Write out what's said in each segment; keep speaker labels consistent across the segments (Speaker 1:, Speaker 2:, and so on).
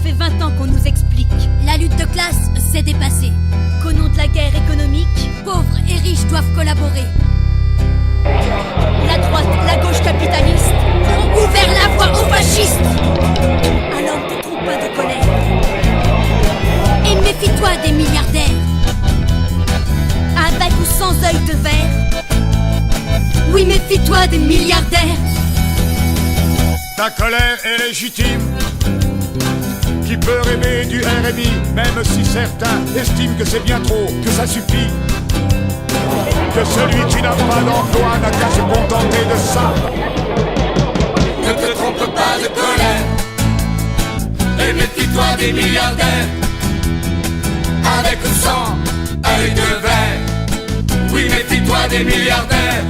Speaker 1: fait 20 ans qu'on nous explique. La lutte de classe s'est dépassée. Qu'au nom de la guerre économique, pauvres et riches doivent collaborer. La droite, la gauche capitaliste ont ouvert la voie aux fascistes. Alors ne te trompe pas de colère et méfie-toi des milliardaires. Avec ou sans œil de verre, oui, méfie-toi des milliardaires.
Speaker 2: Ta colère est légitime. Qui peut rêver du RMI, même si certains estiment que c'est bien trop, que ça suffit. Que celui qui n'a pas d'emploi n'a qu'à se contenter de ça.
Speaker 3: Ne te trompe pas de colère et méfie-toi des milliardaires. Avec ou sans œil de verre, oui, méfie-toi des milliardaires.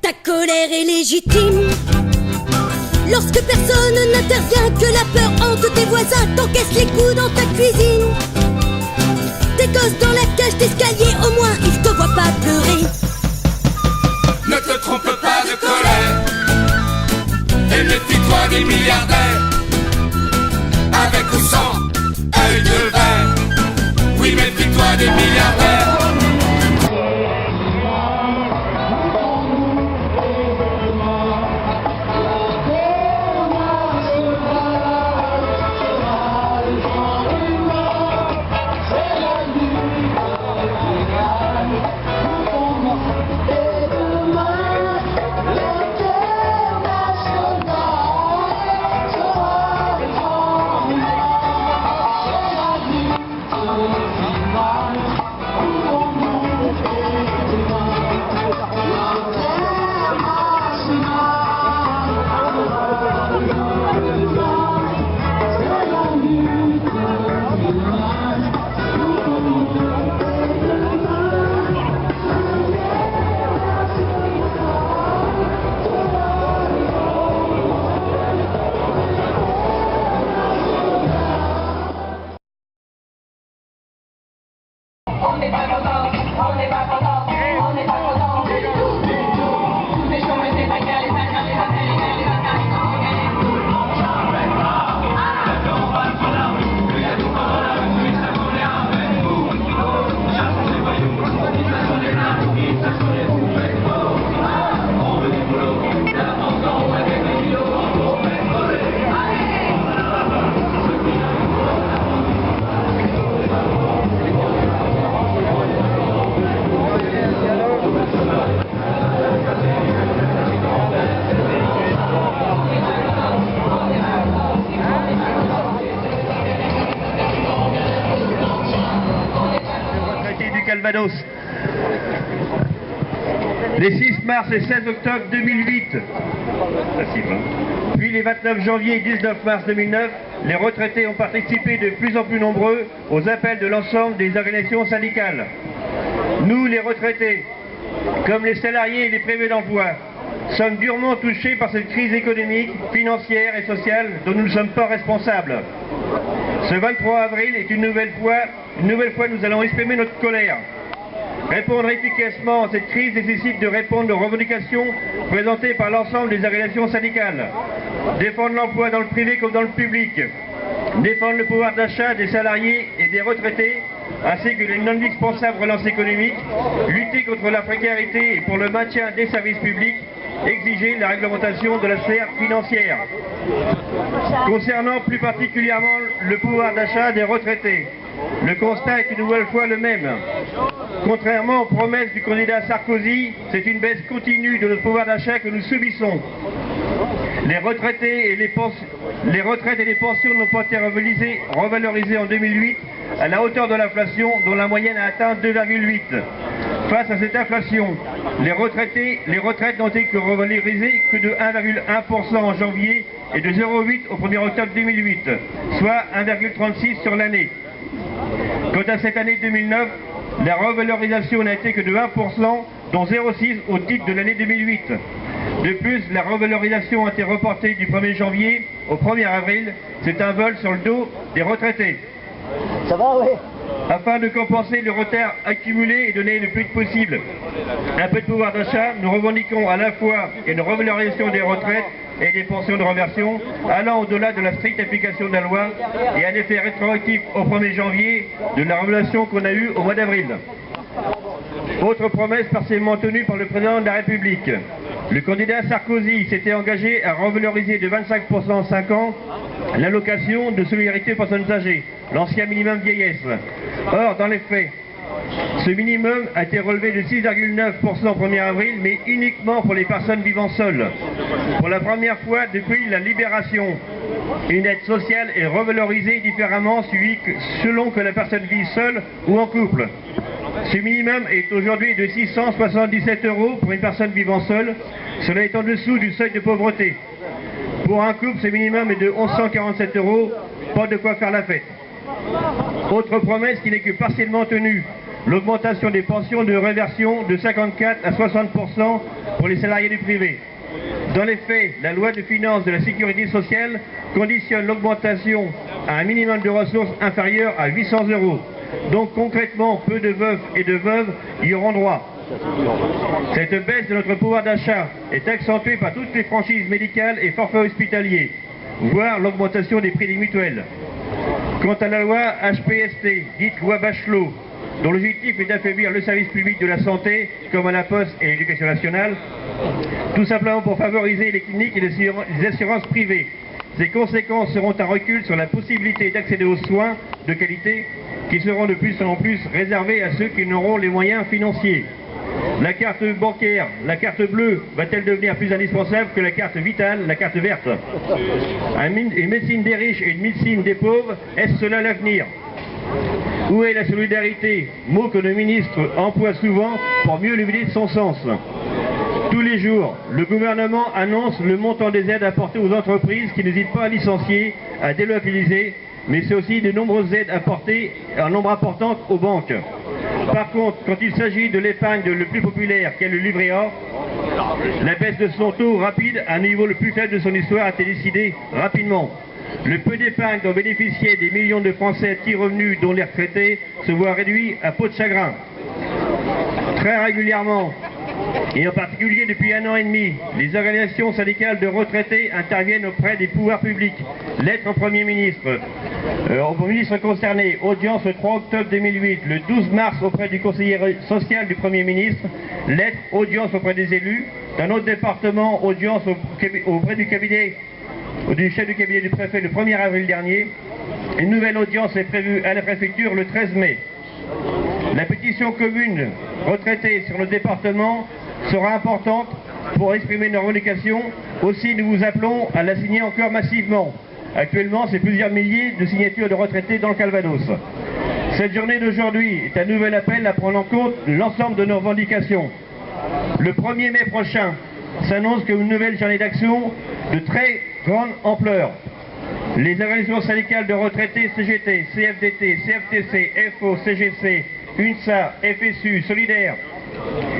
Speaker 1: Ta colère est légitime. Lorsque personne n'intervient, que la peur hante tes voisins, t'encaisses les coups dans ta cuisine. Tes gosses dans la cage d'escalier, au moins ils te voient pas pleurer.
Speaker 3: Ne te trompe pas de colère et méfie-toi des milliardaires. Avec ou sans œil de verre, oui, méfie-toi des milliardaires.
Speaker 4: Calvados. Les 6 mars et 16 octobre 2008, puis les 29 janvier et 19 mars 2009, les retraités ont participé de plus en plus nombreux aux appels de l'ensemble des organisations syndicales. Nous, les retraités, comme les salariés et les privés d'emploi, sommes durement touchés par cette crise économique, financière et sociale dont nous ne sommes pas responsables. Ce 23 avril est une nouvelle fois nous allons exprimer notre colère. Répondre efficacement à cette crise nécessite de répondre aux revendications présentées par l'ensemble des organisations syndicales. Défendre l'emploi dans le privé comme dans le public. Défendre le pouvoir d'achat des salariés et des retraités, ainsi que les non indispensables relances économiques. Lutter contre la précarité et pour le maintien des services publics. Exiger la réglementation de la sphère financière. Concernant plus particulièrement le pouvoir d'achat des retraités, le constat est une nouvelle fois le même. Contrairement aux promesses du candidat Sarkozy, c'est une baisse continue de notre pouvoir d'achat que nous subissons. Les retraites et les pensions n'ont pas été revalorisées en 2008 à la hauteur de l'inflation, dont la moyenne a atteint 2,8. Face à cette inflation, les retraites n'ont été revalorisées que de 1,1% en janvier et de 0,8 au 1er octobre 2008, soit 1,36 sur l'année. Quant à cette année 2009, la revalorisation n'a été que de 1%, dont 0,6 au titre de l'année 2008. De plus, la revalorisation a été reportée du 1er janvier au 1er avril. C'est un vol sur le dos des retraités.
Speaker 5: Ça va, oui.
Speaker 4: Afin de compenser le retard accumulé et donner le plus vite possible un peu de pouvoir d'achat, nous revendiquons à la fois une revalorisation des retraites et des pensions de réversion allant au-delà de la stricte application de la loi et un effet rétroactif au 1er janvier de la révélation qu'on a eue au mois d'avril. Autre promesse partiellement tenue par le président de la République. Le candidat Sarkozy s'était engagé à revaloriser de 25% en 5 ans l'allocation de solidarité aux personnes âgées, l'ancien minimum vieillesse. Or, dans les faits, ce minimum a été relevé de 6,9% au 1er avril, mais uniquement pour les personnes vivant seules. Pour la première fois depuis la libération, une aide sociale est revalorisée différemment selon que la personne vit seule ou en couple. Ce minimum est aujourd'hui de 677 € pour une personne vivant seule, cela est en dessous du seuil de pauvreté. Pour un couple, ce minimum est de 1147 €, pas de quoi faire la fête. Autre promesse qui n'est que partiellement tenue, l'augmentation des pensions de réversion de 54 à 60% pour les salariés du privé. Dans les faits, la loi de finances de la sécurité sociale conditionne l'augmentation à un minimum de ressources inférieur à 800 €. Donc concrètement, peu de veufs et de veuves y auront droit. Cette baisse de notre pouvoir d'achat est accentuée par toutes les franchises médicales et forfaits hospitaliers, voire l'augmentation des prix des mutuelles. Quant à la loi HPST, dite loi Bachelot, dont l'objectif est d'affaiblir le service public de la santé, comme à la Poste et l'Éducation nationale, tout simplement pour favoriser les cliniques et les assurances privées. Ses conséquences seront un recul sur la possibilité d'accéder aux soins de qualité qui seront de plus en plus réservés à ceux qui n'auront les moyens financiers. La carte bancaire, la carte bleue, va-t-elle devenir plus indispensable que la carte vitale, la carte verte? Une médecine des riches et une médecine des pauvres, est-ce cela l'avenir? Où est la solidarité? Mot que le ministre emploie souvent pour mieux lui vider de son sens. Tous les jours, le gouvernement annonce le montant des aides apportées aux entreprises qui n'hésitent pas à licencier, à délocaliser, mais c'est aussi de nombreuses aides apportées en nombre important aux banques. Par contre, quand il s'agit de l'épargne le plus populaire, qu'est le livret A, la baisse de son taux rapide à un niveau le plus faible de son histoire a été décidée rapidement. Le peu d'épargne dont bénéficiaient des millions de Français à petits revenus, dont les retraités, se voit réduit à peau de chagrin. Très régulièrement, et en particulier depuis 1 an et demi, les organisations syndicales de retraités interviennent auprès des pouvoirs publics. Lettre au Premier ministre, au ministre concerné, audience le 3 octobre 2008, le 12 mars auprès du conseiller social du Premier ministre, lettre, audience auprès des élus, d'un autre département, audience auprès du cabinet, du chef du cabinet du préfet le 1er avril dernier. Une nouvelle audience est prévue à la préfecture le 13 mai. La pétition commune retraitée sur le département sera importante pour exprimer nos revendications. Aussi, nous vous appelons à la signer encore massivement. Actuellement, c'est plusieurs milliers de signatures de retraités dans le Calvados. Cette journée d'aujourd'hui est un nouvel appel à prendre en compte l'ensemble de nos revendications. Le 1er mai prochain s'annonce une nouvelle journée d'action de très grande ampleur. Les organisations syndicales de retraités CGT, CFDT, CFTC, FO, CGC, UNSA, FSU, Solidaire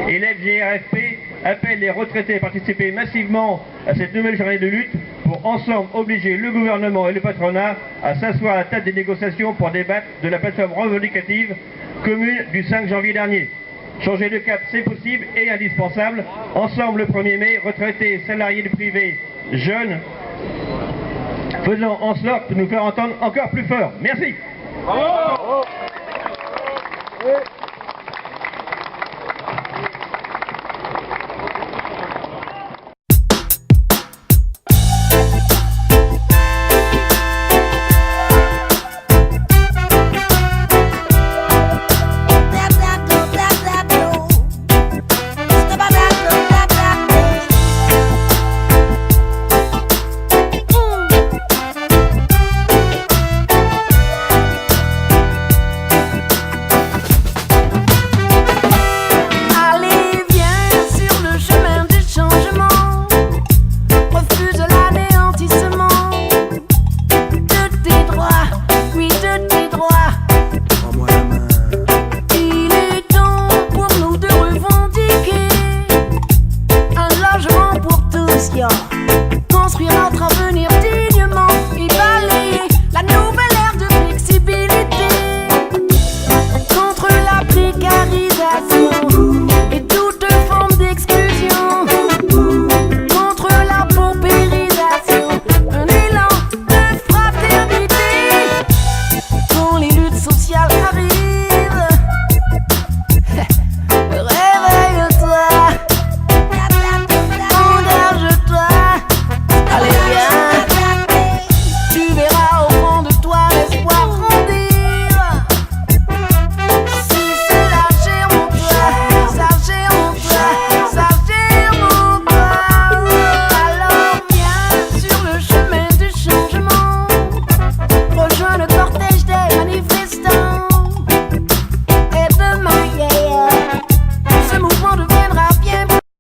Speaker 4: et l'FGRFP appellent les retraités à participer massivement à cette nouvelle journée de lutte pour ensemble obliger le gouvernement et le patronat à s'asseoir à la table des négociations pour débattre de la plateforme revendicative commune du 5 janvier dernier. Changer de cap, c'est possible et indispensable. Ensemble, le 1er mai, retraités, salariés du privé, jeunes, faisons en sorte de nous faire entendre encore plus fort. Merci.
Speaker 3: Bravo.